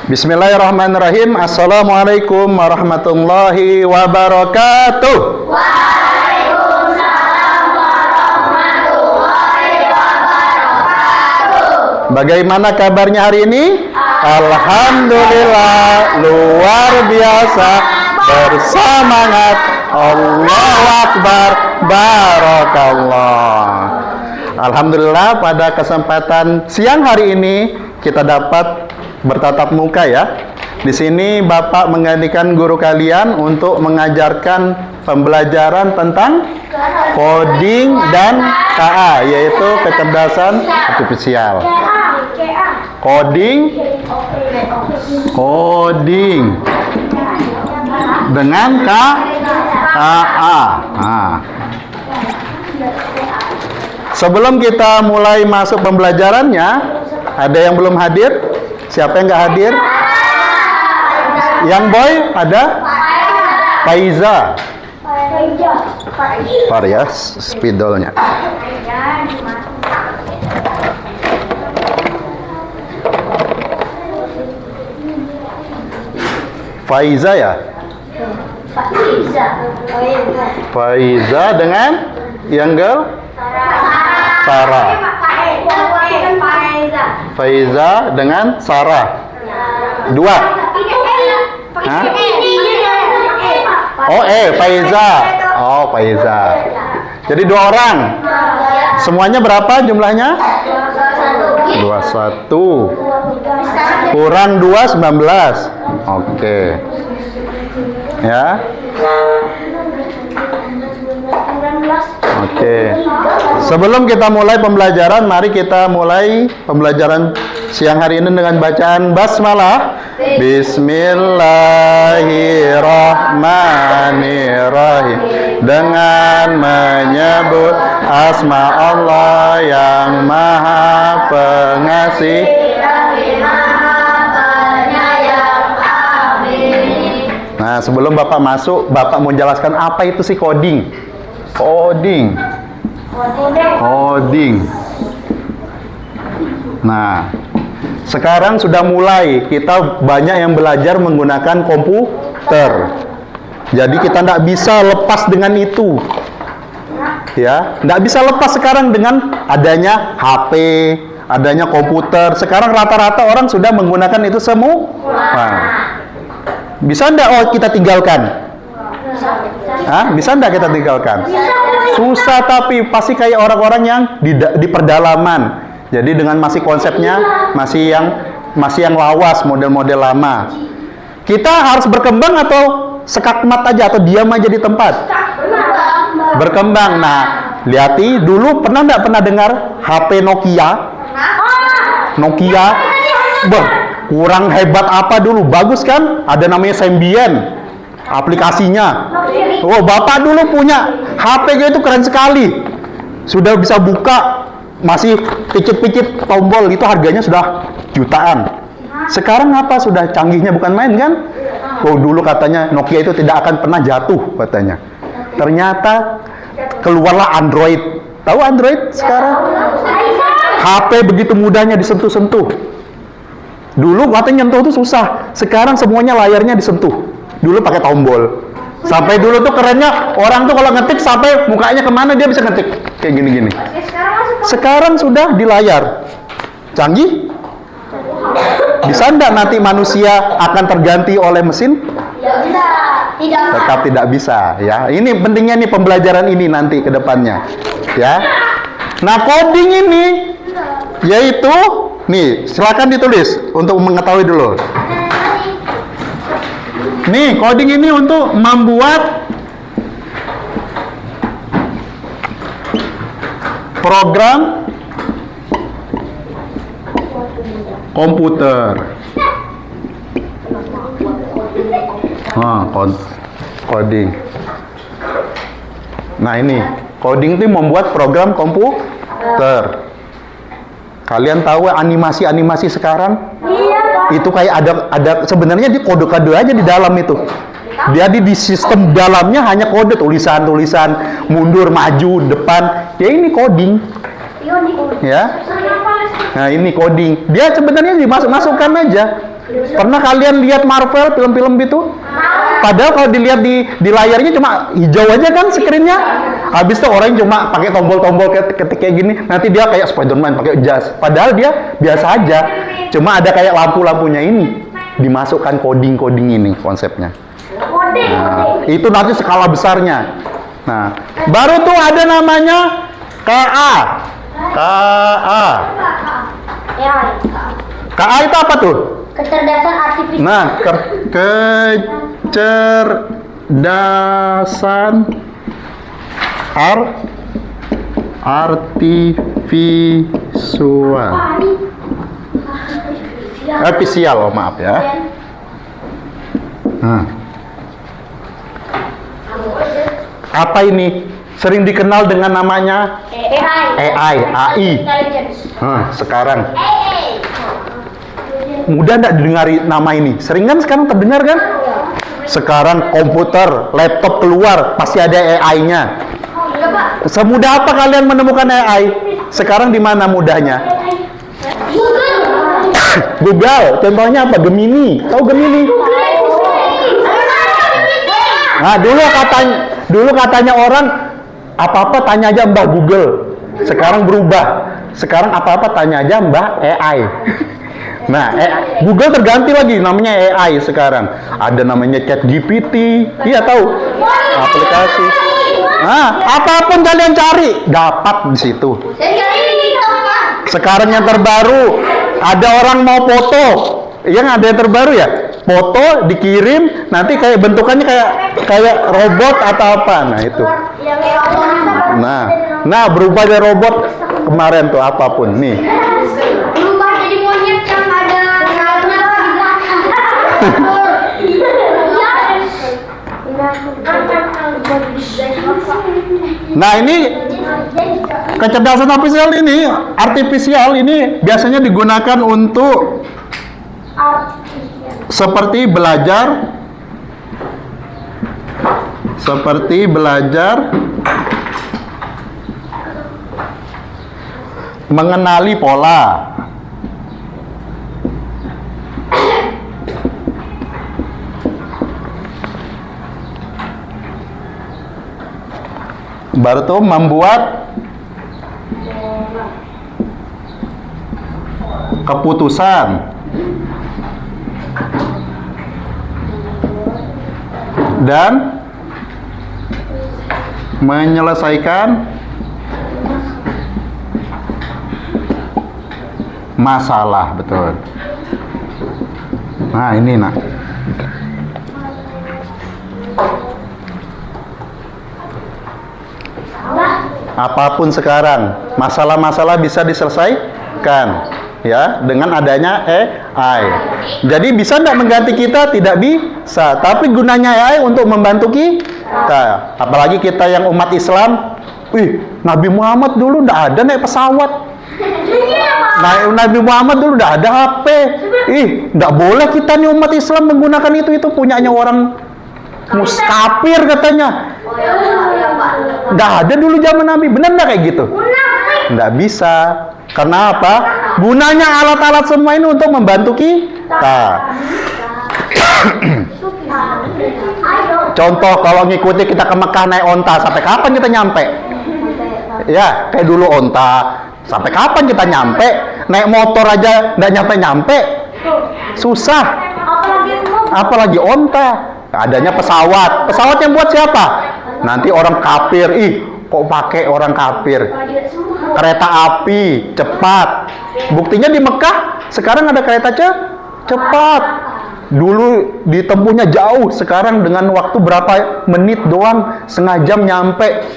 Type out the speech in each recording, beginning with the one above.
Bismillahirrahmanirrahim. Assalamualaikum warahmatullahi wabarakatuh. Waalaikumsalam warahmatullahi wabarakatuh. Bagaimana kabarnya hari ini? Alhamdulillah, luar biasa, bersemangat. Allahu Akbar, barakallah. Alhamdulillah, pada kesempatan siang hari ini kita dapat bertatap muka ya. Di sini Bapak menggantikan guru kalian untuk mengajarkan pembelajaran tentang coding dan KA, yaitu kecerdasan artifisial. Coding dengan KA. Sebelum kita mulai masuk pembelajarannya, ada yang belum hadir? Siapa yang nggak hadir? Yang boy ada? Faiza. Par ya, spidolnya. Faiza ya? Faiza dengan yang girl? Sarah. Faiza dengan Sarah. Dua. Hah? Oh, Faiza. Oh, Faiza. Jadi dua orang. Semuanya berapa jumlahnya? 21. Kurang 2, 19. Oke. Ya. Oke. Sebelum kita mulai pembelajaran, mari kita mulai pembelajaran siang hari ini dengan bacaan basmalah. Bismillahirrahmanirrahim. Dengan menyebut asma Allah yang Maha Pengasih. Nah, sebelum Bapak masuk, Bapak mau jelaskan apa itu sih coding? Coding. Nah, sekarang sudah mulai kita banyak yang belajar menggunakan komputer. Jadi kita tidak bisa lepas dengan itu. Ya, tidak bisa lepas sekarang dengan adanya HP, adanya komputer. Sekarang rata-rata orang sudah menggunakan itu semua. Nah, bisa enggak kita tinggalkan? Bisa enggak kita tinggalkan? Susah, tapi pasti kayak orang-orang yang di pedalaman. Jadi dengan masih konsepnya masih yang lawas, model-model lama. Kita harus berkembang atau sekakmat aja atau diam aja di tempat? Berkembang. Nah, lihat dulu pernah dengar HP Nokia? Kurang hebat apa dulu? Bagus kan? Ada namanya Symbian aplikasinya. Oh, Bapak dulu punya HP itu keren sekali. Sudah bisa buka, masih picit-picit tombol, itu harganya sudah jutaan. Sekarang apa? Sudah canggihnya bukan main kan? Oh, dulu katanya Nokia itu tidak akan pernah jatuh katanya. Ternyata keluarlah Android. Tahu Android sekarang? HP begitu mudahnya disentuh-sentuh. Dulu katanya nyentuh itu susah. Sekarang semuanya layarnya disentuh. Dulu pakai tombol. Sampai dulu tuh kerennya orang tuh kalau ngetik sampai mukanya kemana dia bisa ngetik kayak gini-gini. Sekarang sudah di layar. Canggih? Bisa enggak nanti manusia akan terganti oleh mesin? Tetap tidak bisa ya. Ini pentingnya nih pembelajaran ini nanti ke depannya. Ya. Nah, coding ini yaitu nih, silakan ditulis untuk mengetahui dulu. Nih, coding ini untuk membuat program komputer. Coding. Nah, ini coding itu membuat program komputer. Kalian tahu animasi-animasi sekarang? Itu kayak ada sebenarnya di kode-kode aja di dalam itu. Jadi di sistem dalamnya hanya kode, tulisan-tulisan, mundur, maju, depan. Ya ini coding. Ya. Nah, ini coding. Dia sebenarnya dimasukkan aja. Pernah kalian lihat Marvel film-film gitu? Padahal kalau dilihat di layarnya cuma hijau aja kan screen-nya. Habis itu orang cuma pakai tombol-tombol ketik kayak gini. Nanti dia kayak Spider-Man pakai jas. Padahal dia biasa aja. Cuma ada kayak lampu-lampunya ini. Dimasukkan coding-coding ini konsepnya. Nah, itu nanti skala besarnya. Nah, baru tuh ada namanya KA. KA. KA itu apa tuh? Kecerdasan artifisial. Nah, kecerdasan artifisial. Artifisial, oh, maaf ya. Nah. Apa ini? Sering dikenal dengan namanya AI. Nah, sekarang mudah nggak didengari nama ini? Sering kan sekarang terdengar kan? Sekarang komputer, laptop keluar, pasti ada AI-nya. Semudah apa kalian menemukan AI? Sekarang di mana mudahnya? Google. Contohnya apa? Gemini. Tahu Gemini? Nah, dulu katanya orang apa-apa tanya aja Mbah Google. Sekarang berubah. Sekarang apa-apa tanya aja Mbah AI. Nah, Google terganti lagi namanya AI sekarang. Ada namanya ChatGPT. Iya tahu? Aplikasi. Nah, apapun kalian cari dapat di situ. Sekarang yang terbaru ada orang mau foto. Yang ada yang terbaru ya? Foto dikirim nanti kayak bentukannya kayak robot atau apa. Nah, itu. Nah, berubah dari robot kemarin tuh apapun nih. Berubah jadi monyet yang ada sayapnya di belakang. Nah, ini kecerdasan artifisial ini biasanya digunakan untuk seperti belajar mengenali pola. Baru tuh membuat keputusan dan menyelesaikan masalah, betul. Nah, ini nak. Apapun sekarang, masalah-masalah bisa diselesaikan ya dengan adanya AI. Jadi bisa nggak mengganti kita? Tidak bisa. Tapi gunanya AI untuk membantu kita. Apalagi kita yang umat Islam. Nabi Muhammad dulu nggak ada naik pesawat. Nabi Muhammad dulu nggak ada HP. Nggak boleh kita nih umat Islam menggunakan itu punyanya orang kafir katanya. Nggak ada dulu zaman Nabi. Benar nggak kayak gitu? Nggak bisa. Karena apa? Gunanya alat-alat semua ini untuk membantu kita. Contoh kalau ngikuti kita ke Mekah naik onta, sampai kapan kita nyampe? Ya, kayak dulu onta. Sampai kapan kita nyampe? Naik motor aja nggak nyampe-nyampe. Susah. Apalagi onta. Adanya pesawat. Pesawat yang buat siapa? Nanti orang kafir. Kok pakai orang kafir? Kereta api cepat. Buktinya di Mekah sekarang ada kereta cepat. Dulu ditempuhnya jauh, sekarang dengan waktu berapa menit doang, setengah jam nyampe.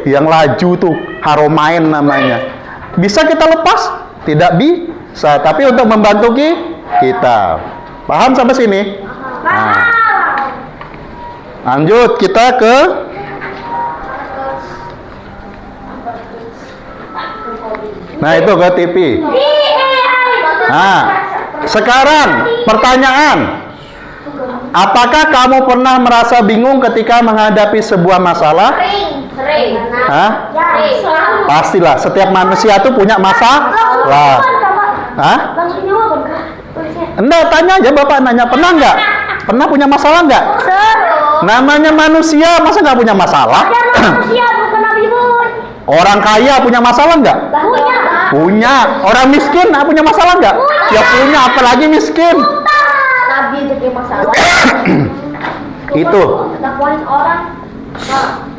Yang laju tuh Haromain namanya. Bisa kita lepas? Tidak bisa. Tapi untuk membantu kita. Paham sampai sini? Nah. Lanjut kita ke itu ke TV. Nah, sekarang pertanyaan. Apakah kamu pernah merasa bingung ketika menghadapi sebuah masalah? Sering. Hah? Selalu. Pastilah, setiap manusia tuh punya masalah. Hah? Maksudnya apa kak? Enggak, tanya aja Bapak nanya, pernah nggak? Pernah punya masalah nggak? Namanya manusia, masa nggak punya masalah? Manusia bukan Nabi Boy. Orang kaya punya masalah nggak? Punya. Punya. Orang miskin punya masalah nggak? Ya punya, apalagi miskin. Nabi itu punya masalah. Itu. Dakwain orang.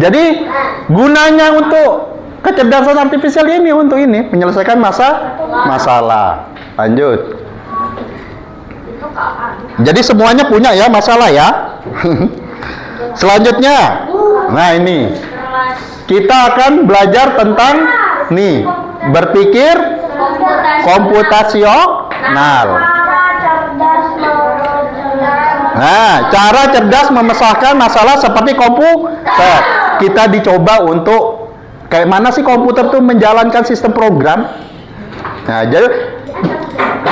Jadi gunanya untuk kecerdasan artifisial ini untuk ini menyelesaikan masalah. Lanjut. Jadi semuanya punya ya masalah ya. Selanjutnya, nah ini kita akan belajar tentang nih berpikir komputasional. Nah, cara cerdas memecahkan masalah seperti komputer. Kita dicoba untuk kayak mana sih komputer tuh menjalankan sistem program. Nah, jadi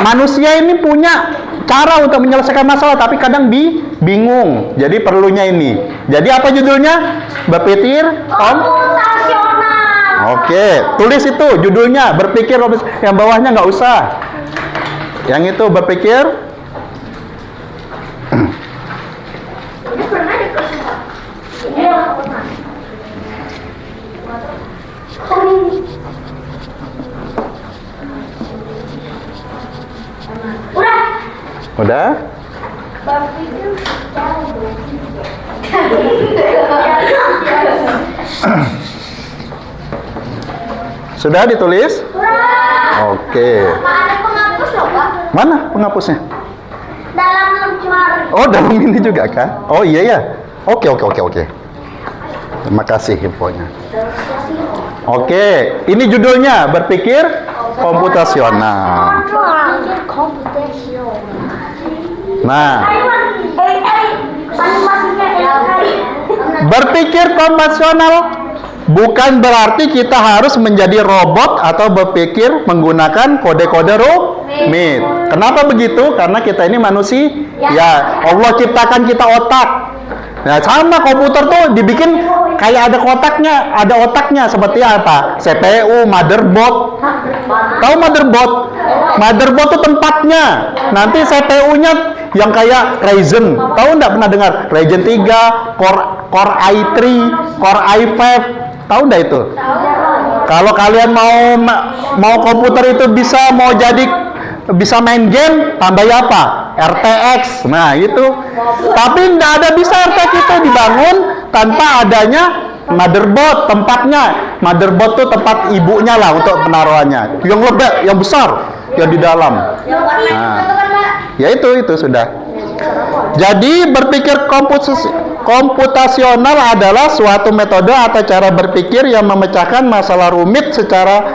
manusia ini punya cara untuk menyelesaikan masalah, tapi kadang bingung. Jadi perlunya ini. Jadi apa judulnya? Berpikir Komputasional. Oke, tulis itu judulnya. Berpikir yang bawahnya nggak usah. Yang itu berpikir. Pernah deh Udah? Sudah ditulis? Oke. Ada penghapus loh Pak. Mana penghapusnya? Dalam lemari. Oh, dalam ini juga kan? Oh iya ya. Oke. Terima kasih infonya. Oke, ini judulnya berpikir komputasional. Nah, berpikir komputasional bukan berarti kita harus menjadi robot atau berpikir menggunakan kode-kode rumit. Kenapa begitu? Karena kita ini manusia. Ya, Allah ciptakan kita otak. Nah, sama komputer tuh dibikin kayak ada kotaknya, ada otaknya seperti apa? CPU, motherboard. Tahu motherboard? Motherboard tuh tempatnya. Nanti CPU-nya yang kayak Ryzen. Tahu nggak pernah dengar? Ryzen 3, Core i3, Core i5. Tahu nggak itu? Kalau kalian mau komputer itu bisa main game, tambah apa? RTX. Nah, itu. Tapi nggak ada bisa RTX itu dibangun tanpa adanya motherboard tempatnya. Motherboard tuh tempat ibunya lah untuk penaruhannya. Yang lebih, yang besar, yang di dalam. Nah, ya itu sudah. Jadi berpikir komputasional adalah suatu metode atau cara berpikir yang memecahkan masalah rumit secara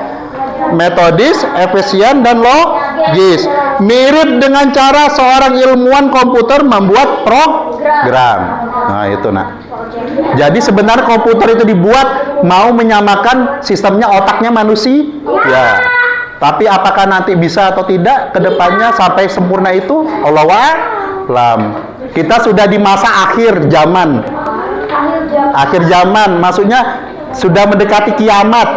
metodis, efisien, dan logis. Mirip dengan cara seorang ilmuwan komputer membuat program. Nah, itu nak. Jadi sebenarnya komputer itu dibuat mau menyamakan sistemnya otaknya manusia. Ya. Tapi apakah nanti bisa atau tidak ke depannya sampai sempurna itu? Allahu a'lam. Kita sudah di masa akhir zaman. Akhir zaman, maksudnya sudah mendekati kiamat.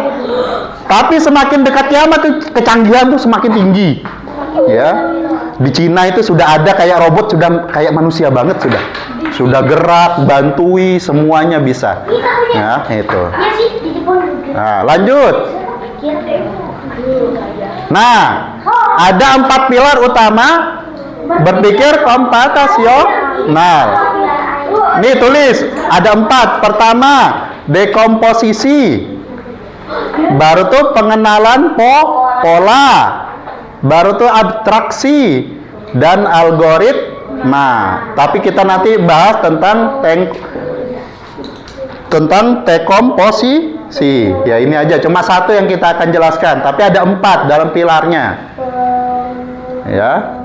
Tapi semakin dekat kiamat kecanggihan tuh semakin tinggi. Ya. Di Cina itu sudah ada kayak robot, sudah kayak manusia banget sudah. Sudah gerak, bantui, semuanya bisa. Ya, itu. Nah, lanjut. Nah, ada 4 pilar utama berpikir komputasional. Nih tulis, ada 4. Pertama, dekomposisi. Baru tuh pengenalan pola. Baru tuh abstraksi dan algoritma. Tapi kita nanti bahas tentang dekomposisi. Ya ini aja, cuma 1 yang kita akan jelaskan. Tapi ada 4 dalam pilarnya. Ya.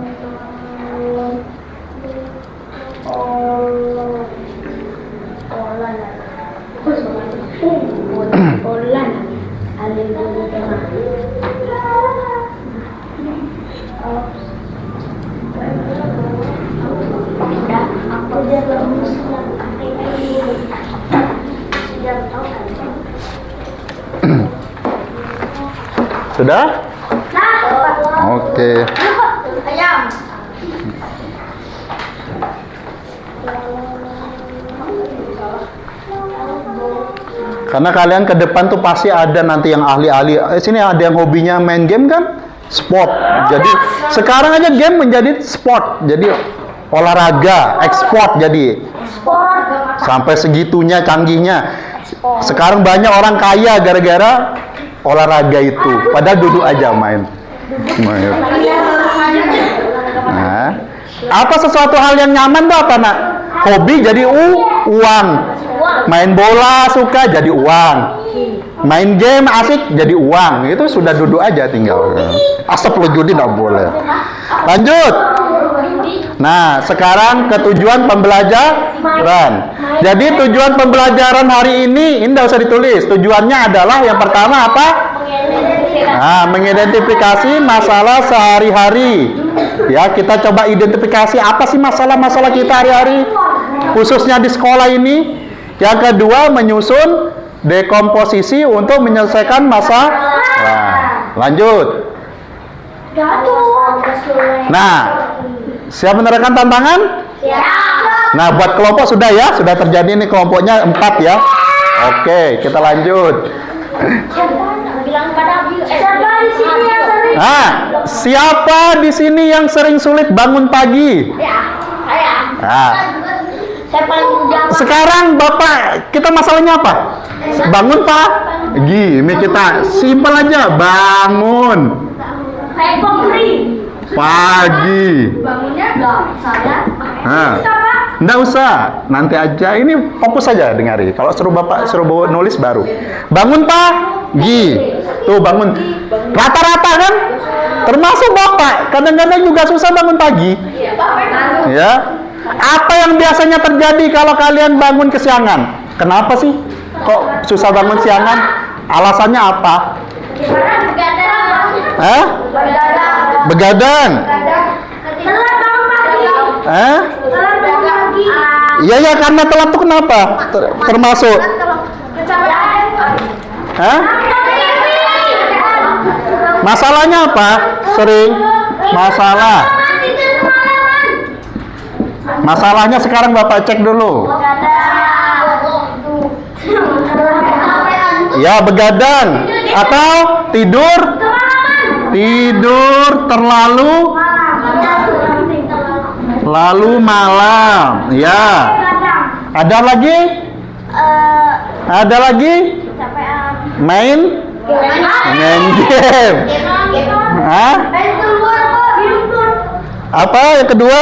Aku dia belum siap. Sudah tahu kan? Sudah? Oke. Ayam. Karena kalian ke depan tuh pasti ada nanti yang ahli-ahli. Sini ada yang hobinya main game kan? Sport. Jadi sekarang aja game menjadi sport. Jadi olahraga, ekspor jadi. Sampai segitunya canggihnya. Sekarang banyak orang kaya gara-gara olahraga itu. Padahal duduk aja main. Nah, apa sesuatu hal yang nyaman tuh apa nak? Hobi jadi uang. Main bola suka jadi uang. Main game asik jadi uang. Itu sudah duduk aja tinggal. Asap lo judi nggak boleh. Lanjut. Nah, sekarang ke tujuan pembelajaran. Jadi tujuan pembelajaran hari ini nggak usah ditulis. Tujuannya adalah yang pertama apa? Nah, mengidentifikasi masalah sehari-hari. Ya, kita coba identifikasi apa sih masalah-masalah kita hari-hari, khususnya di sekolah ini. Yang kedua, menyusun dekomposisi untuk menyelesaikan masalah. Lanjut. Nah, siap menerapkan tantangan? Nah, buat kelompok sudah ya, sudah terjadi nih kelompoknya 4 ya. Oke, kita lanjut. Nah, siapa di sini yang sering sulit bangun pagi? Nah, sekarang Bapak, kita masalahnya apa? Bangun pagi. Ini kita simpel aja, bangun pagi. Bangunnya enggak saya. Nah, enggak usah, nanti aja. Ini fokus saja dengari. Kalau suruh Bapak suruh nulis baru. Bangun pagi. Tuh bangun. Rata-rata kan? Termasuk Bapak. Kadang-kadang juga susah bangun pagi. Ya. Apa yang biasanya terjadi kalau kalian bangun kesiangan? Kenapa sih? Kok susah bangun siangan? Alasannya apa? Begadang. Iya ya, karena telat tuh kenapa? Termasuk. Masalahnya apa? Sering masalah. Masalahnya sekarang Bapak cek dulu. Ya, begadang atau tidur terlalu malam. Ya. Ada lagi? Main game. Hah? Apa yang kedua?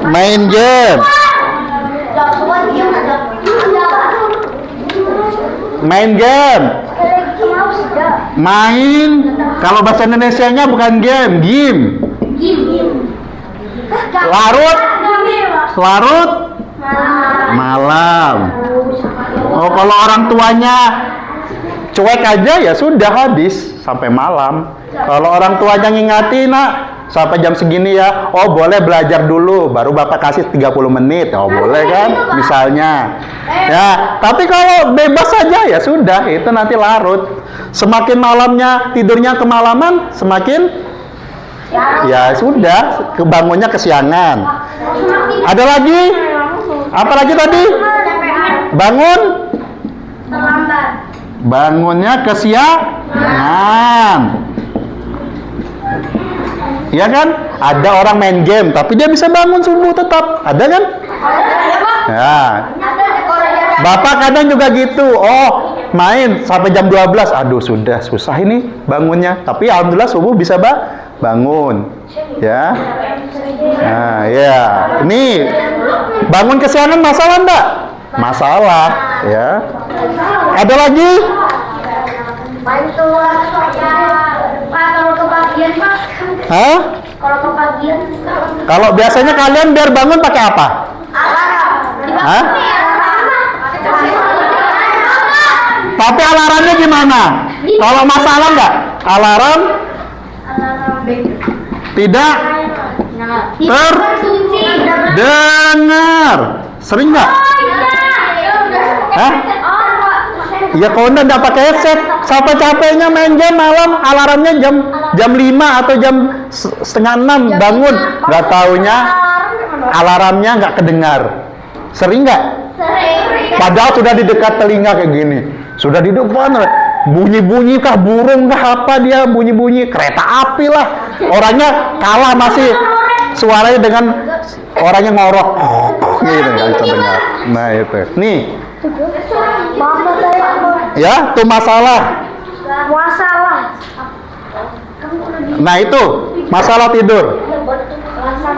Main game. Main game. Main. Kalau bahasa Indonesianya bukan game. Larut malam. Oh, kalau orang tuanya cuek aja ya sudah habis sampai malam. Kalau orang tuanya ngingati, nak, sampai jam segini ya. Oh, boleh belajar dulu, baru Bapak kasih 30 menit. Oh, boleh kan? Misalnya. Ya, tapi kalau bebas saja ya sudah, itu nanti larut. Semakin malamnya tidurnya kemalaman, semakin ya sudah, kebangunnya kesiangan. Ada lagi? Apa lagi tadi? Bangun? Bangunnya kesiangan. Ya kan? Ada orang main game, tapi dia bisa bangun subuh tetap. Ada kan? Ya. Bapak kadang juga gitu. Oh, main sampai jam 12. Aduh, sudah susah ini bangunnya. Tapi alhamdulillah subuh bisa bangun. Ya. Nah, ya. Ini bangun kesiangan masalah enggak? Masalah, ya. Ada lagi? Kalau kebagian Pak. Hah? Kalau kebagian. Kalau biasanya kalian biar bangun pakai apa? Alarm. Hah? Tapi alarmnya gimana? Kalau masalah enggak? Alarm tidak terdengar. Sering nggak? Hah? Ya kalau nggak pakai headset, siapa capeknya main game malam, alarmnya jam 5 atau jam setengah 6 bangun, nggak taunya alarmnya nggak kedengar. Sering nggak? Sering. Padahal sudah di dekat telinga kayak gini, sudah di depan, bunyi-bunyi kah burung kah apa dia bunyi-bunyi, kereta api lah, orangnya kalah masih suaranya dengan orangnya ngorok, gitu nggak bisa dengar. Nah itu, nih, ya tuh masalah. Nah itu masalah tidur.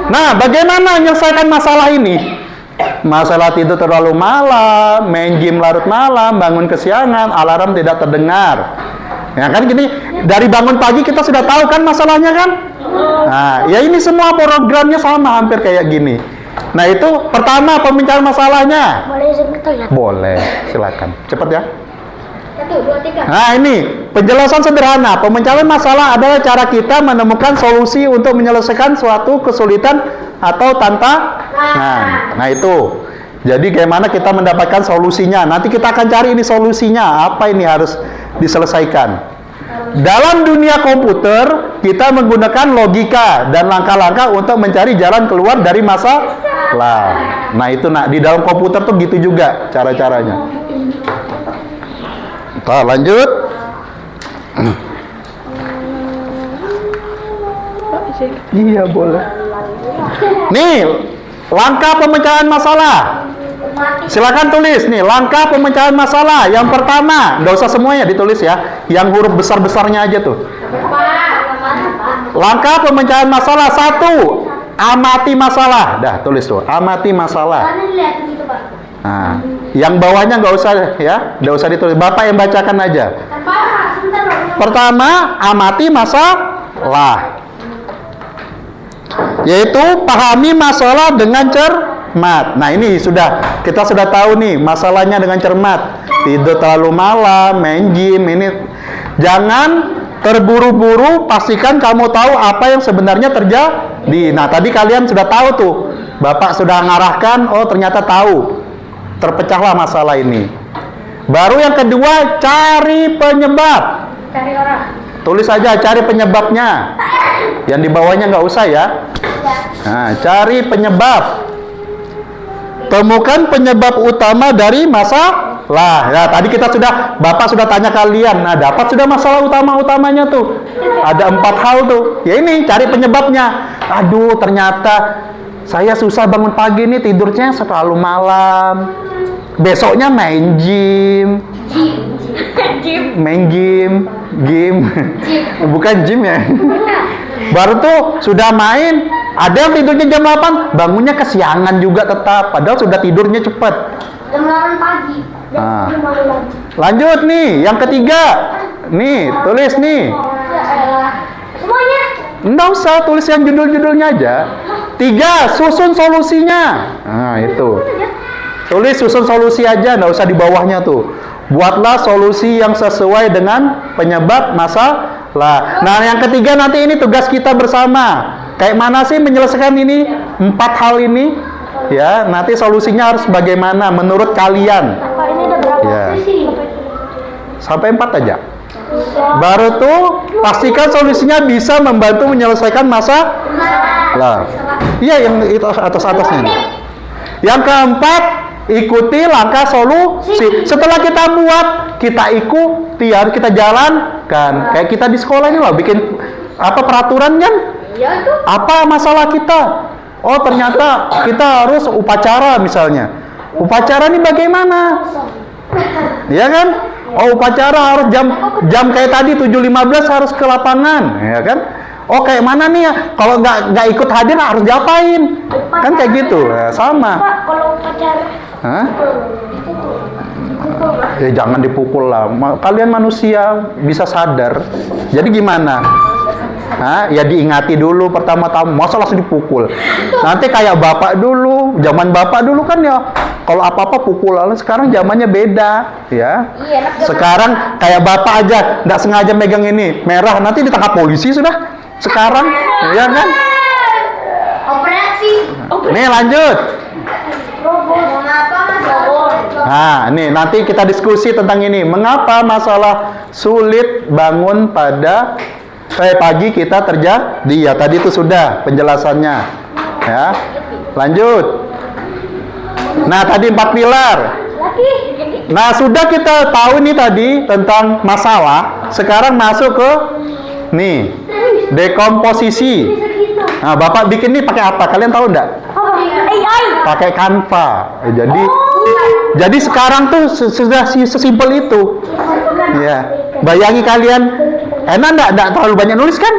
Nah bagaimana menyelesaikan masalah ini? Masalah tidur terlalu malam, main game larut malam, bangun kesiangan, alarm tidak terdengar. Ya kan gini, dari bangun pagi kita sudah tahu kan masalahnya kan? Nah, ya ini semua programnya sama hampir kayak gini. Nah itu pertama pemecahan masalahnya. Boleh, silakan. Cepat ya. 1, 2, 3. Nah ini penjelasan sederhana. Pemecahan masalah adalah cara kita menemukan solusi untuk menyelesaikan suatu kesulitan atau tantangan. Nah itu. Jadi bagaimana kita mendapatkan solusinya. Nanti kita akan cari ini solusinya. Apa ini harus diselesaikan. Dalam dunia komputer kita menggunakan logika dan langkah-langkah untuk mencari jalan keluar dari masalah. Nah itu di dalam komputer tuh gitu juga cara-caranya. Kita lanjut. Iya boleh. Nih, langkah pemecahan masalah. Silakan tulis nih, langkah pemecahan masalah. Yang pertama, nggak usah semuanya ditulis ya. Yang huruf besar-besarnya aja tuh. Langkah pemecahan masalah 1, amati masalah. Dah, tulis tuh, amati masalah. Nah, yang bawahnya nggak usah ya, nggak usah ditulis. Bapak yang bacakan aja. Pertama, amati masalah, yaitu pahami masalah dengan cermat. Nah ini kita sudah tahu nih masalahnya dengan cermat. Tidur terlalu malam, main game. Ini jangan terburu-buru. Pastikan kamu tahu apa yang sebenarnya terjadi. Nah tadi kalian sudah tahu tuh. Bapak sudah mengarahkan. Oh ternyata tahu. Terpecahlah masalah ini. Baru yang kedua, cari penyebab. Cari orang. Tulis aja cari penyebabnya. Yang di bawahnya nggak usah ya. Nah, cari penyebab. Temukan penyebab utama dari masalah. Ya, tadi Bapak sudah tanya kalian. Nah, dapat sudah masalah utama-utamanya tuh. Ada 4 hal tuh. Ya ini cari penyebabnya. Aduh, ternyata saya susah bangun pagi nih, tidurnya terlalu malam. Besoknya main game. Main game. Bukan gym ya. Baru tuh sudah main, ada yang tidurnya jam 8, bangunnya kesiangan juga tetap, padahal sudah tidurnya cepat. Jam 8 pagi. Nah, lanjut nih, yang ketiga. Nih, tulis nih. Semuanya. Nggak usah, tulis yang judul-judulnya aja. 3, susun solusinya. Nah, itu. Tulis susun solusi aja, nggak usah di bawahnya tuh. Buatlah solusi yang sesuai dengan penyebab masalah. Nah, yang ketiga nanti ini tugas kita bersama. Kayak mana sih menyelesaikan ini 4 hal ini? Ya, nanti solusinya harus bagaimana menurut kalian? Pak, ini ada berapa Ya. sisi? Sampai 4 aja. Baru tuh pastikan solusinya bisa membantu menyelesaikan masalah. Iya, yang itu atas-atasnya nih. Yang keempat, ikuti langkah solusi. Setelah kita buat, kita ikuti, harus kita jalankan. Kayak kita di sekolah ini loh, bikin peraturan kan? Iya tuh. Apa masalah kita? Oh ternyata kita harus upacara misalnya. Upacara ini bagaimana? Ya kan? Oh upacara harus jam kayak tadi 7.15 harus ke lapangan, ya kan? Oh kayak mana nih ya? Kalau nggak ikut hadir harus diapain? Kan kayak gitu, ya, sama. Pak, kalau upacara. Hah? Ya jangan dipukul lah. Kalian manusia bisa sadar. Jadi gimana? Hah? Ya diingati dulu pertama-tama. Masa langsung dipukul? Nanti kayak bapak dulu. Zaman bapak dulu kan ya. Kalau apa-apa pukul. Sekarang zamannya beda, ya. Sekarang kayak bapak aja nggak sengaja megang ini merah, nanti ditangkap polisi sudah. Sekarang, ya kan? Operasi. Nih lanjut. Robot. Apa? Robot. Nah, nih nanti kita diskusi tentang ini. Mengapa masalah sulit bangun pada pagi kita terjadi? Ya, tadi itu sudah penjelasannya. Ya. Lanjut. Nah, tadi 4 pilar. Nah, sudah kita tahu nih tadi tentang masalah. Sekarang masuk ke nih, dekomposisi. Nah, Bapak bikin nih pakai apa? Kalian tahu enggak? AI. Pakai Canva. Jadi sekarang tuh sudah sesimpel itu. Ya. Bayangi kalian, enak enggak terlalu banyak nulis kan?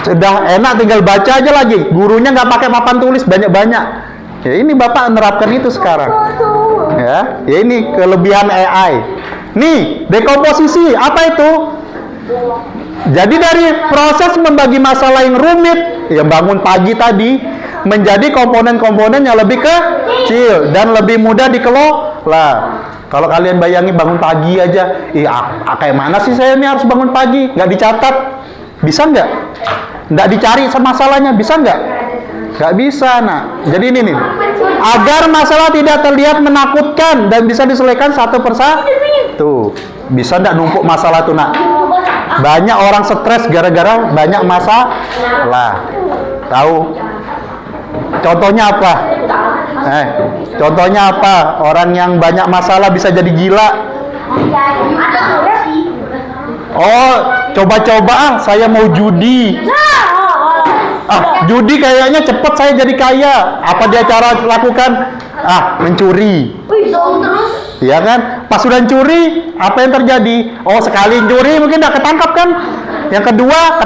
Sudah enak, tinggal baca aja lagi. Gurunya nggak pakai papan tulis banyak-banyak. Ya ini Bapak menerapkan itu sekarang. Ya ini kelebihan AI. Nih, dekomposisi apa itu? Jadi dari proses membagi masalah yang rumit, yang bangun pagi tadi, menjadi komponen-komponen yang lebih kecil dan lebih mudah dikelola. Kalau kalian bayangi bangun pagi aja, kayak mana sih saya ini harus bangun pagi? Nggak dicatat, bisa nggak? Nggak dicari masalahnya, bisa nggak? Nggak bisa, nak. Jadi ini nih, agar masalah tidak terlihat menakutkan dan bisa diselesaikan satu persatu. Bisa nggak numpuk masalah tuh, nak? Banyak orang stres gara-gara banyak masalah. Tahu? Contohnya apa? Contohnya apa? Orang yang banyak masalah bisa jadi gila. Oh, coba-coba saya mau judi. Judi kayaknya cepet saya jadi kaya. Apa dia cara lakukan? Mencuri. Iya kan? Pas sudah curi, apa yang terjadi? Oh, sekali curi mungkin udah ketangkap kan? Yang kedua,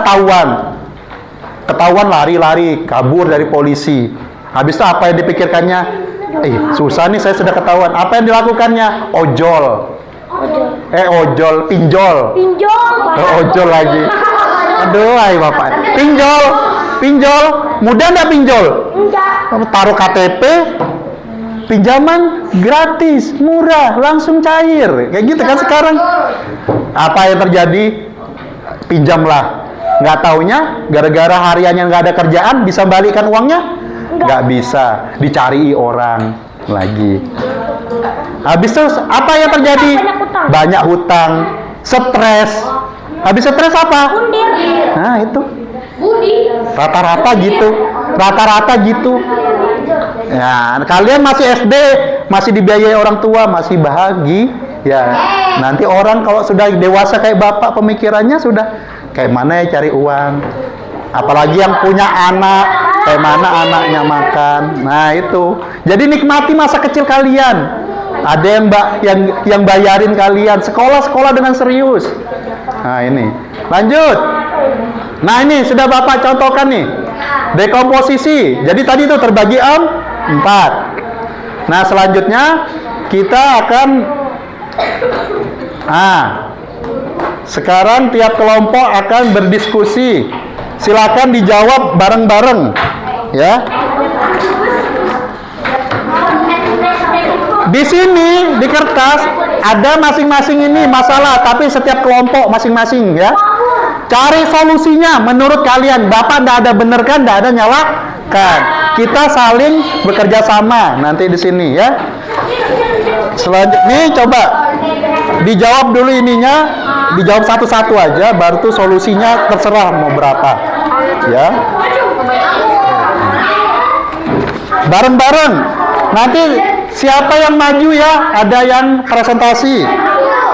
ketahuan lari-lari, kabur dari polisi. Habis itu apa yang dipikirkannya? Susah nih, saya sudah ketahuan. Apa yang dilakukannya? Pinjol. Ojol lagi. Aduh, Bapak. Pinjol. Mudah nggak pinjol? Enggak. Taruh KTP, pinjaman gratis, murah, langsung cair. Kayak gitu kan sekarang. Apa yang terjadi? Pinjamlah. Nggak taunya, gara-gara hariannya nggak ada kerjaan, bisa balikkan uangnya? Nggak bisa. Dicari orang lagi. Habis itu apa yang terjadi? Banyak hutang, stres. Habis stres apa? Nah itu. Rata-rata gitu. Ya, kalian masih SD, masih dibiayai orang tua, masih bahagia. Ya, nanti orang kalau sudah dewasa kayak Bapak, pemikirannya sudah kayak mana ya cari uang. Apalagi yang punya anak, kayak mana anaknya makan. Nah, itu. Jadi nikmati masa kecil kalian. Ada yang bayarin kalian sekolah dengan serius. Nah, ini. Lanjut. Nah, ini sudah Bapak contohkan nih. Dekomposisi. Jadi tadi itu terbagi 4. Nah, selanjutnya kita akan sekarang tiap kelompok akan berdiskusi. Silakan dijawab bareng-bareng, ya. Di sini di kertas ada masing-masing ini masalah, tapi setiap kelompok masing-masing, ya. Cari solusinya menurut kalian. Bapak tidak ada bener kan, tidak ada nyalakan. Kita saling bekerja sama nanti di sini, ya. Selanjutnya coba dijawab dulu ininya, dijawab satu-satu aja, baru tuh solusinya terserah mau berapa, ya. Bareng-bareng. Nanti siapa yang maju ya, ada yang presentasi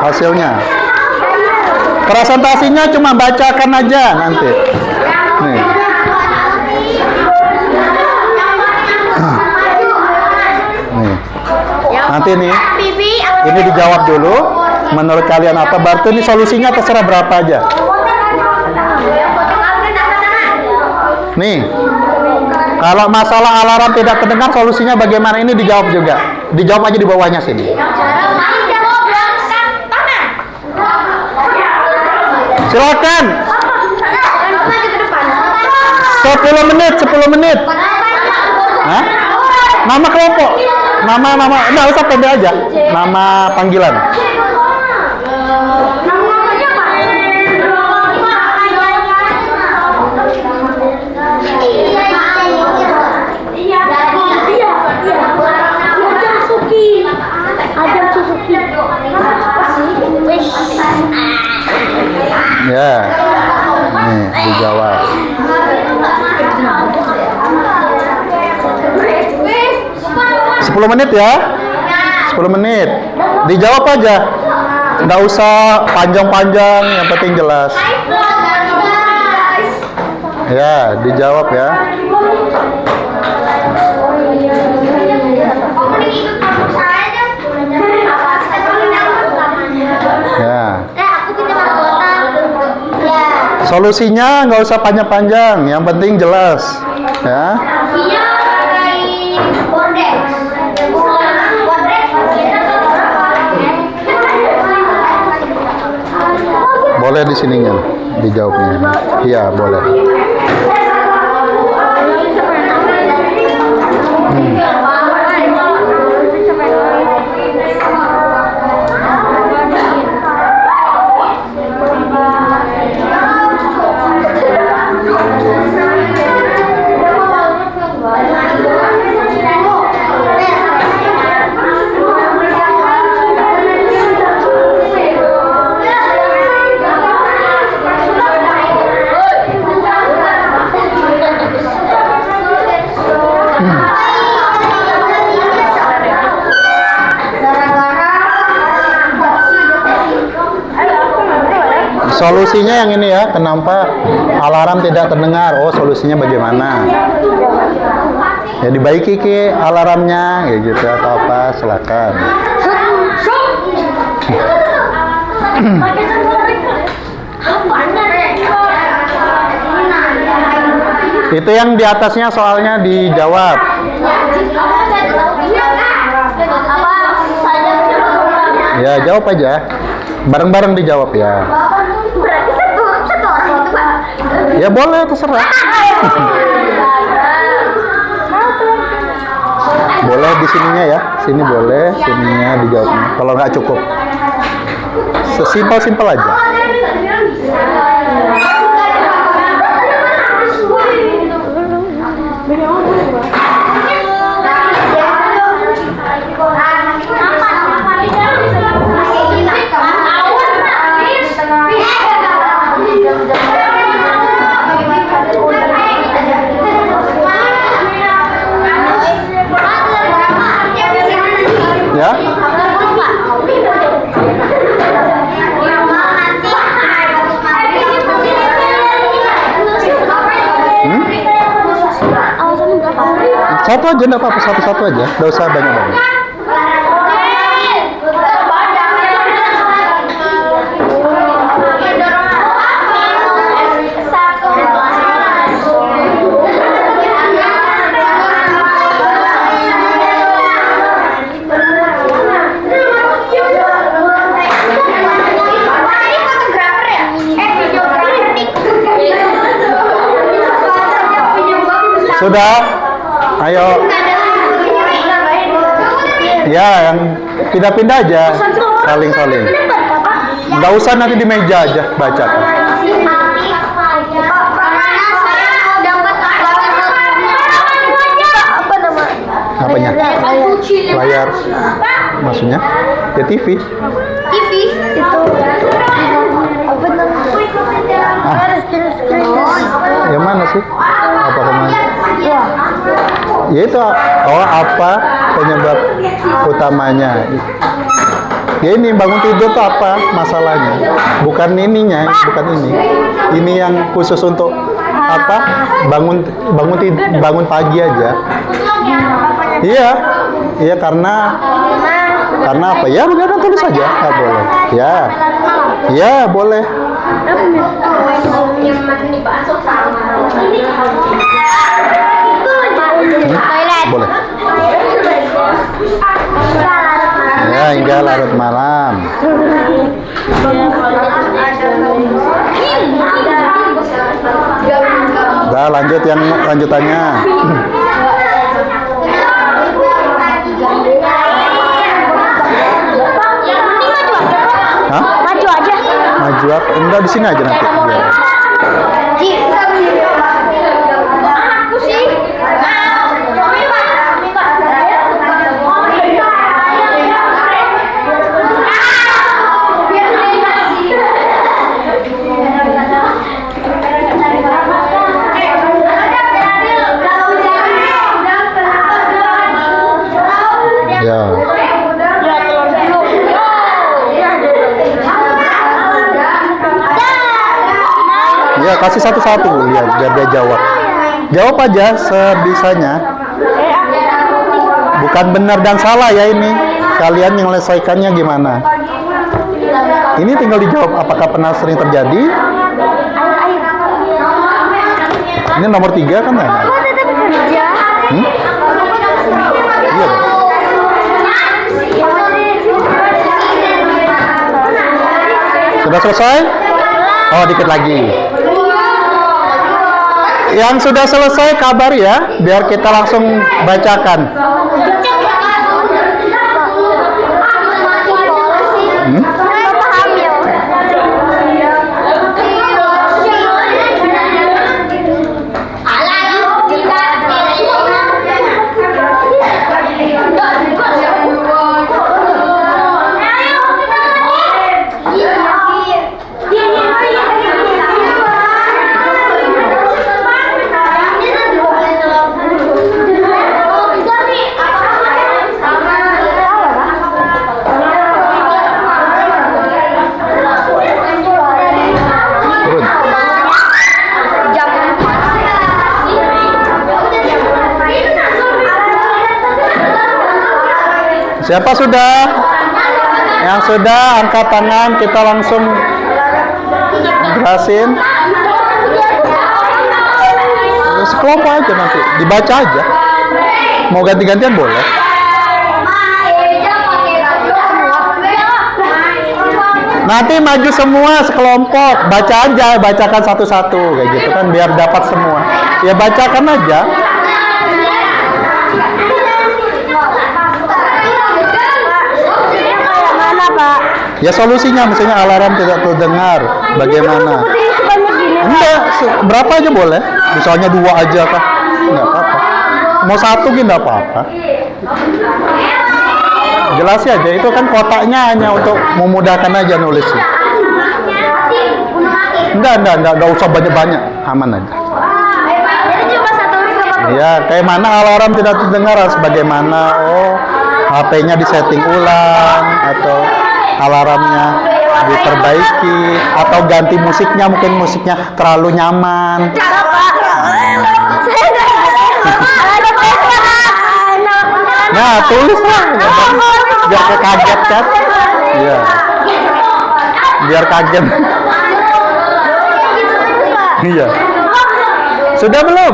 hasilnya. Presentasinya cuma bacakan aja nanti. Nih. Nanti nih, ini dijawab dulu. Menurut kalian apa? Baru ini solusinya terserah berapa aja. Nih, kalau masalah alarm tidak terdengar, solusinya bagaimana? Ini dijawab juga. Dijawab aja di bawahnya sini. Silakan. 10 menit. Hah? Nama kelompok. Nama. Enggak usah pendek aja. Nama panggilan. 10 menit ya. 10 menit. Dijawab aja. Nggak usah panjang-panjang, yang penting jelas. Ya, dijawab ya. Ya. Solusinya nggak usah panjang-panjang, yang penting jelas. Ya. Boleh di sininya dijawabnya. Iya, boleh. Solusinya yang ini ya, kenapa alarm tidak terdengar? Oh, solusinya bagaimana? Ya dibaiki ke alarmnya, kayak gitu atau apa? Silakan. Itu yang di atasnya soalnya dijawab. Ya, jawab aja. Bareng-bareng dijawab ya. Ya boleh, terserah. Boleh di sininya ya. Sini boleh, sininya dijawabnya. Kalau nggak cukup. Sesimpel-simpel aja. Ya. Satu aja, enggak apa-apa, satu-satu aja. Enggak usah banyak-banyak. Sudah? Ayo. Ya, yang pindah-pindah aja. Saling-saling. Nggak usah nanti di meja aja baca. Apanya? Layar. Maksudnya? Ya TV. TV itu apa namanya? Yang mana sih? Apa kemana? Ya itu. Oh, apa penyebab utamanya? Ya ini bangun tidur tuh apa masalahnya? Bukan ininya, bukan ini. Ini yang khusus untuk apa? Bangun pagi aja. Iya, iya karena apa? Ya udah tulis saja, nggak boleh. Ya, ya boleh. Boleh. Ya hingga larut malam. Udah lanjut yang lanjutannya. Hah? Maju aja. Maju apa? Enggak, di sini aja nanti. Biar. Aku sih. Ya kasih satu-satu lihat biar dia jawab. Jawab aja sebisanya. Bukan benar dan salah ya ini. Kalian menyelesaikannya gimana? Ini tinggal dijawab apakah pernah sering terjadi. Ini nomor 3 kan ya? Hmm? Iya dong. Sudah selesai? Oh, dikit lagi. Yang sudah selesai kabar ya, biar kita langsung bacakan. Hmm? Siapa sudah? Yang sudah angkat tangan, kita langsung jelasin. Sekelompok aja nanti, dibaca aja. Mau ganti-gantian boleh. Nanti maju semua sekelompok, baca aja, bacakan satu-satu kayak gitu kan biar dapat semua. Ya bacakan aja. Ya solusinya misalnya alarm tidak terdengar, bagaimana? Enggak, berapa aja boleh. Misalnya 2 aja kah? Enggak apa-apa. Mau 1 gitu enggak apa-apa. Jelasin aja, itu kan kotaknya hanya untuk memudahkan aja nulisnya. Enggak usah banyak-banyak, aman aja. Ya, kayak mana alarm tidak terdengar harus bagaimana? Oh, HP-nya disetting ulang atau alarmnya diperbaiki atau ganti musiknya, mungkin musiknya terlalu nyaman. Nah, tulis lah biar kaget kan? Iya. Biar kaget. Iya. Sudah belum?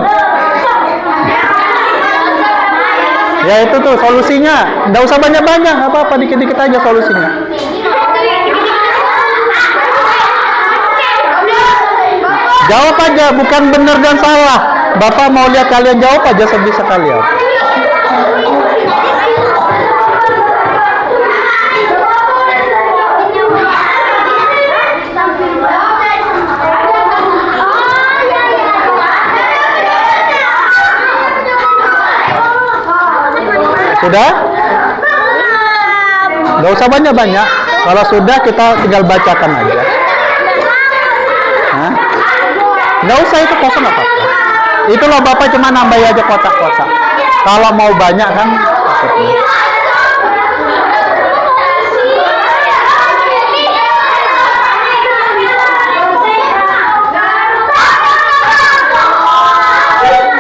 Ya itu tuh solusinya. Nggak usah banyak-banyak, apa-apa dikit-dikit aja solusinya. Jawab aja, bukan benar dan salah. Bapak mau lihat kalian jawab aja sebisa kalian. Sudah? Gak usah banyak-banyak. Kalau sudah kita tinggal bacakan aja. Hah? Gak usah itu kosong apa-apa. Itu loh Bapak cuma nambah aja kotak-kotak. Kalau mau banyak kan takutnya.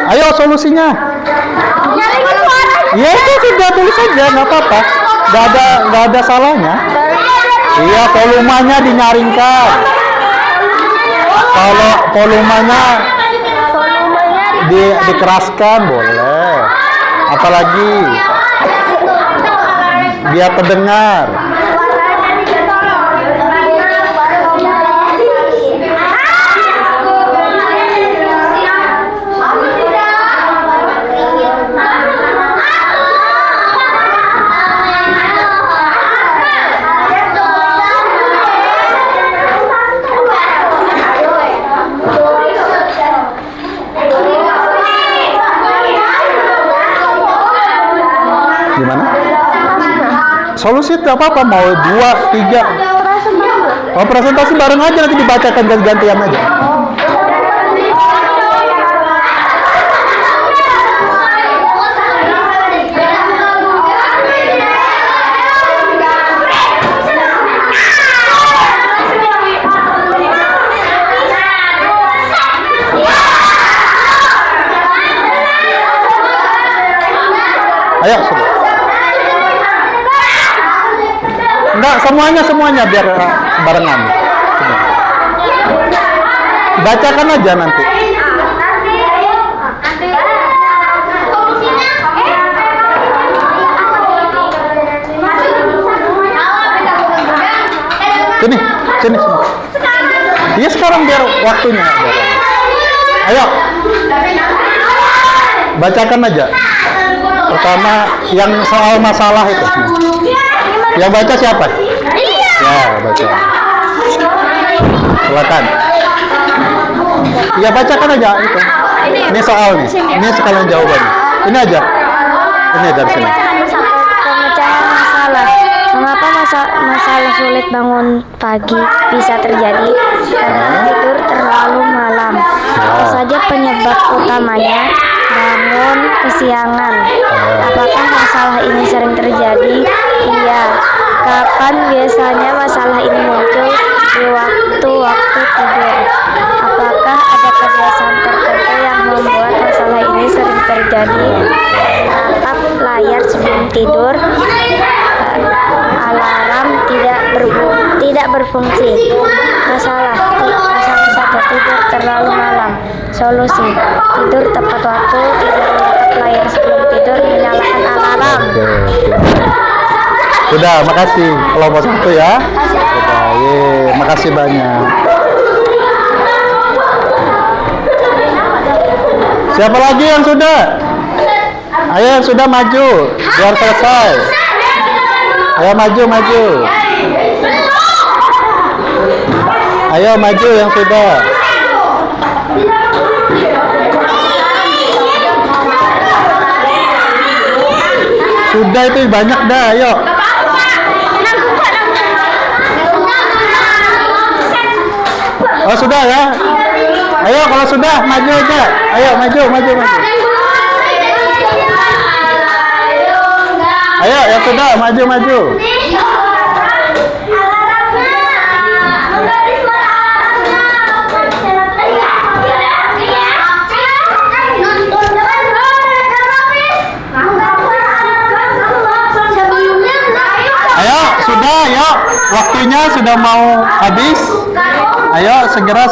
Ayo solusinya. Ya itu sudah tulis aja, nggak apa-apa, nggak ada salahnya. Iya, volumenya dinyaringkan. Kalau volumenya dikeraskan boleh. Apalagi biar terdengar. Gimana? Solusi itu apa-apa, mau 2, 3. Oh, presentasi bareng aja, nanti dibacakan ganti-gantian aja. Ayo, sudah. Enggak, semuanya biar barengan. Sudah. Bacakan aja nanti. Sini. Iya sekarang biar waktunya. Ayo. Bacakan aja. Pertama yang soal masalah itu. Yang baca siapa? Ya, baca. Silakan. Ya bacakan aja itu. Ini soal nih. Ini sekalian jawabannya. Ini aja. Ini dari sini. Pemecahan masalah. Mengapa masalah sulit bangun pagi bisa terjadi? Karena tidur terlalu malam. Apa saja penyebab utamanya? Bangun kesiangan. Apakah masalah ini sering terjadi? Iya. Kapan biasanya masalah ini muncul? Di waktu-waktu tidur. Apakah ada kebiasaan tertentu yang membuat masalah ini sering terjadi? Menatap layar sebelum tidur. Alarm tidak berfungsi. Masalah satu, tidur terlalu malam. Solusi: tidur tepat waktu, tidak menatap layar sebelum tidur, menyalakan alarm. Oke. Sudah, makasih. Kelompok 1 ya. Sudah, makasih banyak. Siapa lagi yang sudah? Ayo yang sudah maju, biar selesai. Ayo maju. Ayo maju yang sudah. Sudah itu banyak dah, ayo. Oh sudah ya. Ayo kalau sudah maju aja. Ayo maju. Ayo yang sudah maju. Ayo sudah, ayo waktunya sudah mau habis. Ayo segera.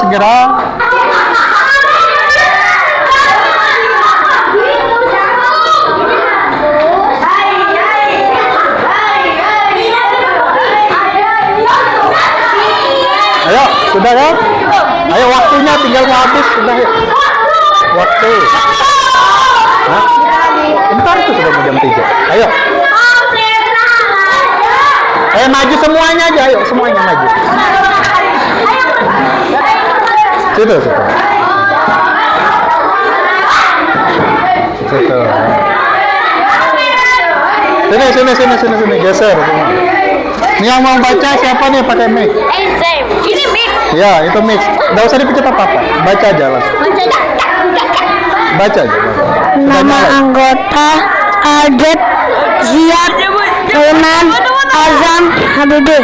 Ayo, sudah ya? Ayo waktunya tinggal mau habis sudah ya. Waktu. Hah? Bentar itu sudah mau jam 3. Ayo. Ayo maju semuanya aja, ayo semuanya maju. Situ. Sini, geser semua. Ini yang mau baca siapa nih pakai mic? Ini mic. Ya, itu mic. Nggak usah dipencet apa-apa. Baca aja langsung. Baca aja. Nama anggota Aldet Ziad Renan Azam Habibi,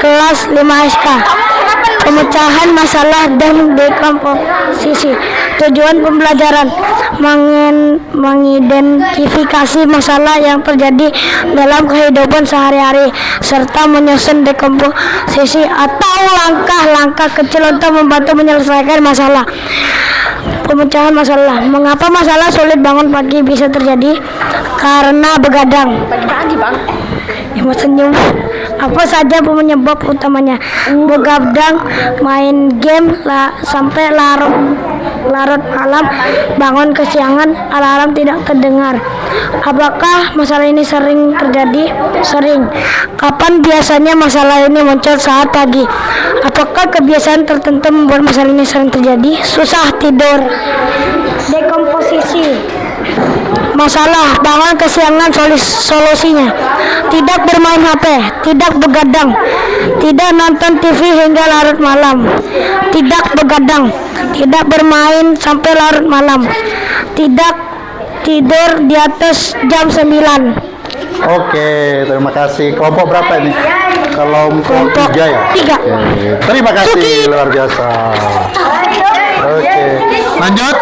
kelas 5 SK. Pemecahan masalah dan dekomposisi. Tujuan pembelajaran: mengidentifikasi masalah yang terjadi dalam kehidupan sehari-hari serta menyusun dekomposisi atau langkah-langkah kecil untuk membantu menyelesaikan masalah. Pemecahan masalah. Mengapa masalah sulit bangun pagi bisa terjadi? Karena begadang. Pagi-pagi, Bang. Mau senyum. Apa saja penyebab utamanya? Begadang, main game sampai larut malam, bangun kesiangan, alarm tidak terdengar. Apakah masalah ini sering terjadi? Sering. Kapan biasanya masalah ini muncul? Saat pagi. Apakah kebiasaan tertentu membuat masalah ini sering terjadi? Susah tidur. Dekomposisi. Masalah bangun kesiangan, solusinya: tidak bermain HP, tidak begadang, tidak nonton TV hingga larut malam, tidak begadang, tidak bermain sampai larut malam, tidak tidur di atas jam 9. Oke, terima kasih. Kelompok berapa ini? Kelompok 3 ya? 3. Oke. Terima kasih, luar biasa. Oke. Lanjut.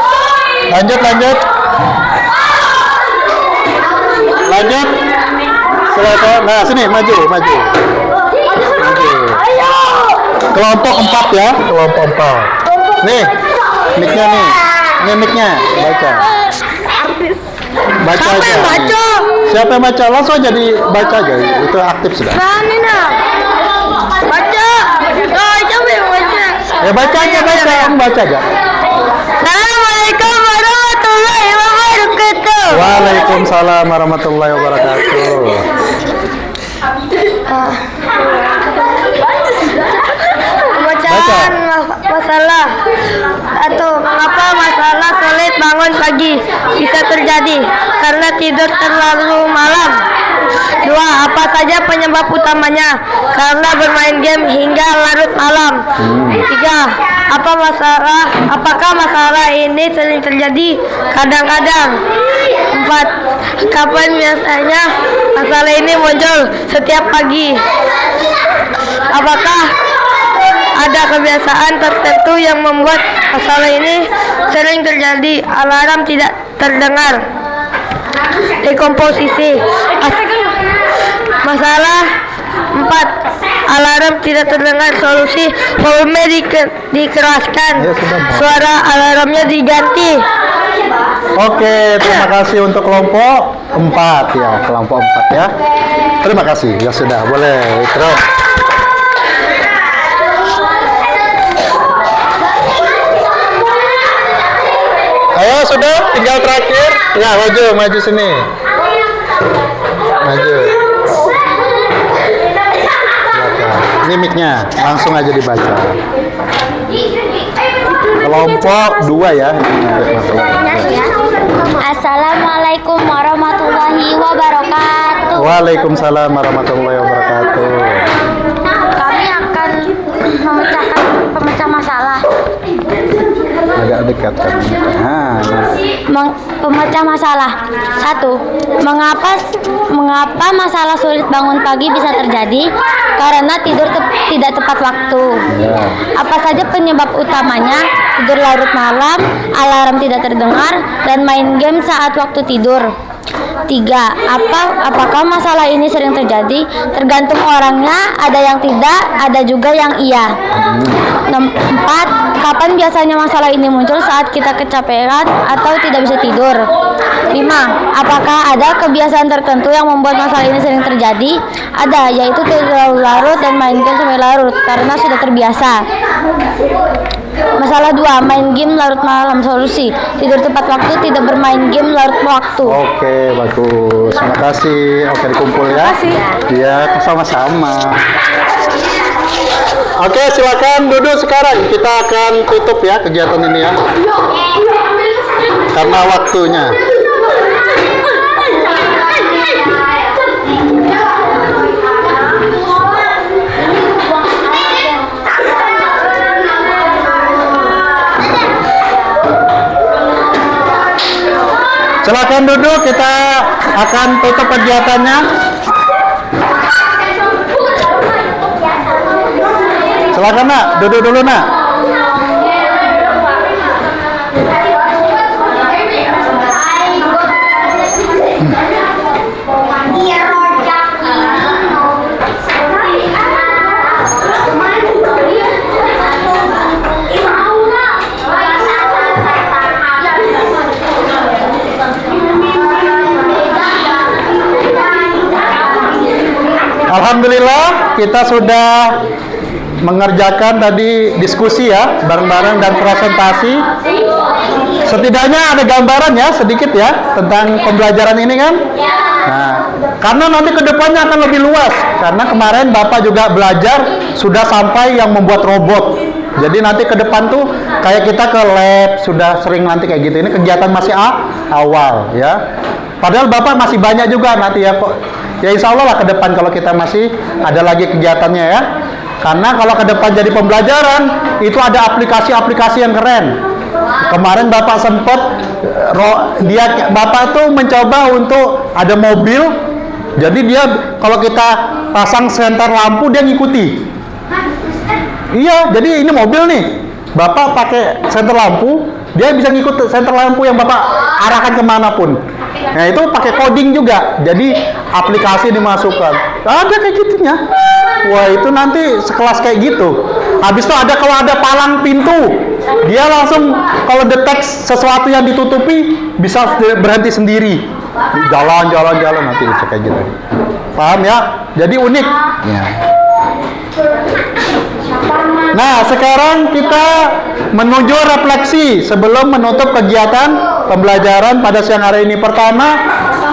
Lanjut. Silakan. Nah, sini maju. Kelompok 4 ya, kelompok 4. Nih, mic-nya nih. Ini mic-nya, baca. Baca aja. Siapa yang baca? Langsung aja dibaca aja. Itu aktif sudah. Ya baca aja. Assalamualaikum warahmatullahi wabarakatuh. Waalaikumsalam warahmatullahi wabarakatuh. Pembacaan masalah. 1. Mengapa masalah sulit bangun pagi bisa terjadi? Karena tidur terlalu malam. 2. Apa saja penyebab utamanya? Karena bermain game hingga larut malam. 3. Apakah masalah ini sering terjadi? Kadang-kadang. 4. Kapan biasanya masalah ini muncul? Setiap pagi. Apakah ada kebiasaan tertentu yang membuat masalah ini sering terjadi? Alarm tidak terdengar. Dekomposisi. Masalah 4. Alarm tidak terdengar. Solusi. Volume dikeraskan. Suara alarmnya diganti. Oke, terima kasih untuk kelompok 4 ya, kelompok 4 ya. Terima kasih. Ya sudah, boleh terus. Ayo sudah, tinggal terakhir. Ya, maju sini. Maju. Ini mic-nya, langsung aja dibaca. Kelompok 2 ya. Assalamualaikum warahmatullahi wabarakatuh. Waalaikumsalam warahmatullahi wabarakatuh. Kami akan memecahkan pemecah masalah. Agak dekat kan. Pemecah masalah. 1. Mengapa masalah sulit bangun pagi bisa terjadi? Karena tidur tidak tepat waktu. Ya. Apa saja penyebab utamanya? Tidur larut malam, alarm tidak terdengar, dan main game saat waktu tidur. 3. Apakah masalah ini sering terjadi? Tergantung orangnya, ada yang tidak, ada juga yang iya. 4. Kapan biasanya masalah ini muncul? Saat kita kecapean atau tidak bisa tidur. 5. Apakah ada kebiasaan tertentu yang membuat masalah ini sering terjadi? Ada, yaitu terlalu larut dan main game sampai larut karena sudah terbiasa. Masalah 2. Main game larut malam. Solusi. Tidur tepat waktu, tidak bermain game larut waktu. Oke, bagus. Terima kasih. Oke, dikumpul ya. Iya, sama-sama. Oke, silakan duduk sekarang. Kita akan tutup ya kegiatan ini ya. Karena waktunya. Silakan duduk, kita akan tutup kegiatannya. Silakan nak, duduk dulu nak. Alhamdulillah kita sudah mengerjakan tadi diskusi ya bareng-bareng dan presentasi. Setidaknya ada gambaran ya sedikit ya tentang pembelajaran ini kan. Nah, karena nanti kedepannya akan lebih luas karena kemarin Bapak juga belajar sudah sampai yang membuat robot. Jadi nanti ke depan tuh kayak kita ke lab sudah sering nanti kayak gitu. Ini kegiatan masih awal ya. Padahal Bapak masih banyak juga nanti ya kok. Ya insya Allah lah ke depan kalau kita masih ada lagi kegiatannya ya. Karena kalau ke depan jadi pembelajaran itu ada aplikasi-aplikasi yang keren. Kemarin Bapak sempat Bapak tuh mencoba untuk ada mobil. Jadi dia kalau kita pasang senter lampu dia ngikuti. Iya, jadi ini mobil nih. Bapak pakai senter lampu, dia bisa ngikut senter lampu yang Bapak arahkan kemanapun. Nah itu pakai coding juga, jadi aplikasi dimasukkan. Ada kayak gitunya. Wah itu nanti sekelas kayak gitu. Habis itu ada kalau ada palang pintu, dia langsung kalau deteks sesuatu yang ditutupi bisa berhenti sendiri. Jalan nanti bisa kayak gitu. Paham ya? Jadi unik. Ya. Nah, sekarang kita menuju refleksi sebelum menutup kegiatan pembelajaran pada siang hari ini. Pertama,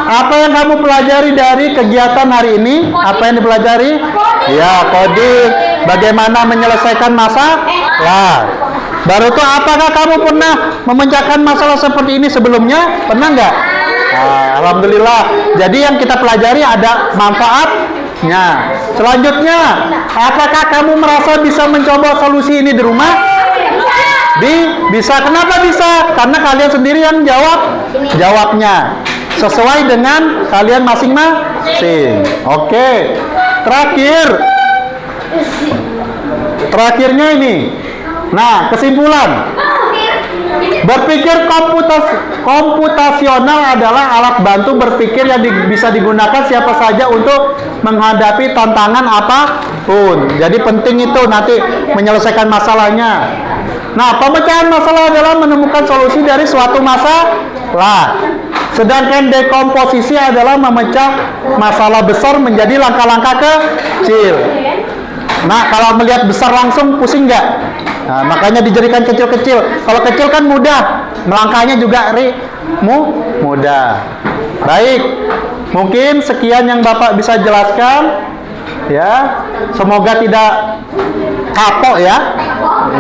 apa yang kamu pelajari dari kegiatan hari ini? Apa yang dipelajari? Ya, coding, bagaimana menyelesaikan masalah. Baru itu, apakah kamu pernah memecahkan masalah seperti ini sebelumnya? Pernah nggak? Nah, alhamdulillah. Jadi yang kita pelajari ada manfaatnya. Selanjutnya, apakah kamu merasa bisa mencoba solusi ini di rumah? Bisa. Kenapa bisa? Karena kalian sendiri yang jawabnya sesuai dengan kalian masing-masing. Oke. Terakhirnya ini. Nah, kesimpulan. Berpikir komputasional adalah alat bantu berpikir yang bisa digunakan siapa saja untuk menghadapi tantangan apapun. Jadi penting itu nanti menyelesaikan masalahnya. Nah, pemecahan masalah adalah menemukan solusi dari suatu masalah. Sedangkan dekomposisi adalah memecah masalah besar menjadi langkah-langkah kecil. Nah, kalau melihat besar langsung pusing nggak? Nah, makanya dijadikan kecil-kecil. Kalau kecil kan mudah, melangkahnya juga mudah. Baik, mungkin sekian yang Bapak bisa jelaskan. Ya, semoga tidak kapok ya.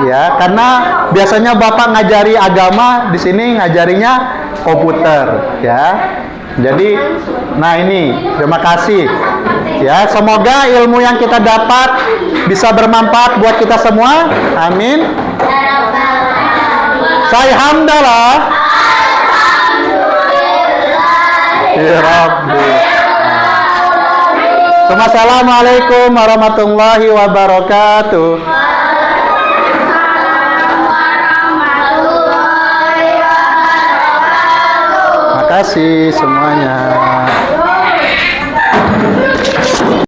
Ya, karena biasanya Bapak ngajari agama, di sini ngajarinya komputer. Ya, jadi, nah ini, terima kasih. Ya, semoga ilmu yang kita dapat bisa bermanfaat buat kita semua. Amin. Saya hamdalah. Ya Rabbi. Assalamualaikum warahmatullahi wabarakatuh. Terima kasih semuanya.